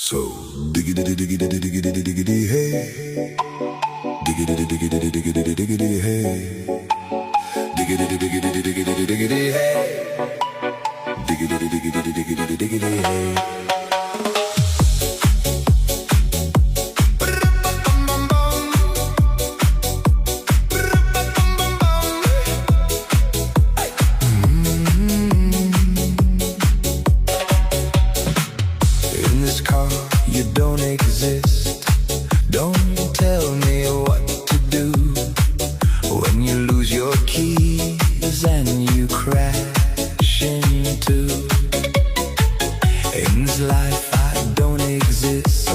So diggity diggity diggity diggity hey, diggity diggity diggity diggity hey, diggity diggity diggity diggity hey, diggity diggity diggity diggity hey. You don't exist. Don't tell me what to do when you lose your keys and you crash into in this life. I don't exist.